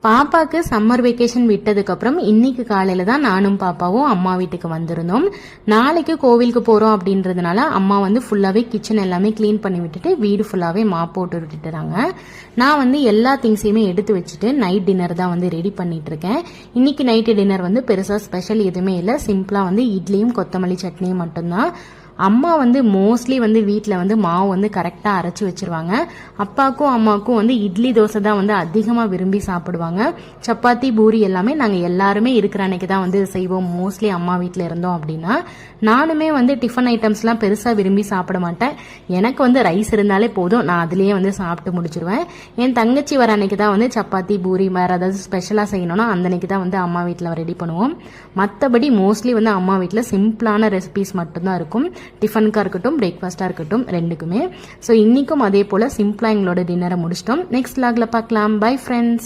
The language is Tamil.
பாப்பாக்கு சம்மர் வெக்கேஷன் விட்டதுக்கப்புறம் இன்னைக்கு காலையில தான் நானும் பாப்பாவும் அம்மா வீட்டுக்கு வந்திருந்தோம். நாளைக்கு கோவிலுக்கு போறோம் அப்படின்றதுனால அம்மா வந்து ஃபுல்லாவே கிச்சன் எல்லாமே கிளீன் பண்ணி விட்டுட்டு வீடு ஃபுல்லாவே மாப் போட்டு விட்டுட்டாங்க. நான் வந்து எல்லா திங்ஸையுமே எடுத்து வச்சுட்டு நைட் டின்னர் தான் வந்து ரெடி பண்ணிட்டு இருக்கேன். இன்னைக்கு நைட்டு டின்னர் வந்து பெருசா ஸ்பெஷல் எதுவுமே இல்லை. சிம்பிளா வந்து இட்லியும் கொத்தமல்லி சட்னியும் மட்டும்தான். அம்மா வந்து மோஸ்ட்லி வந்து வீட்டில் வந்து மாவு வந்து கரெக்டாக அரைச்சி வச்சிருவாங்க. அப்பாவுக்கும் அம்மாவுக்கும் வந்து இட்லி தோசை தான் வந்து அதிகமாக விரும்பி சாப்பிடுவாங்க. சப்பாத்தி பூரி எல்லாமே நாங்கள் எல்லாருமே இருக்கிற அன்னைக்கு தான் வந்து செய்வோம். மோஸ்ட்லி அம்மா வீட்டில் இருந்தோம் அப்படின்னா நானுமே வந்து டிஃபன் ஐட்டம்ஸ்லாம் பெருசாக விரும்பி சாப்பிட மாட்டேன். எனக்கு வந்து ரைஸ் இருந்தாலே போதும், நான் அதுலேயே வந்து சாப்பிட்டு முடிச்சிருவேன். என் தங்கச்சி வர அன்னைக்கு தான் வந்து சப்பாத்தி பூரி வேறு ஏதாவது ஸ்பெஷலாக செய்யணும்னா அந்த அன்னைக்கு தான் வந்து அம்மா வீட்டில் ரெடி பண்ணுவோம். மற்றபடி மோஸ்ட்லி வந்து அம்மா வீட்டில் சிம்பிளான ரெசிபிஸ் மட்டும்தான் இருக்கும். டிஃபனுக்காக இருக்கட்டும் பிரேக்ஃபாஸ்டாக இருக்கட்டும் ரெண்டுக்குமே. ஸோ இன்றைக்கும் அதே போல் சிம்பிளாக எங்களோட டின்னரை முடிச்சிட்டோம். நெக்ஸ்ட் வ்ளாகில் பார்க்கலாம். Bye friends.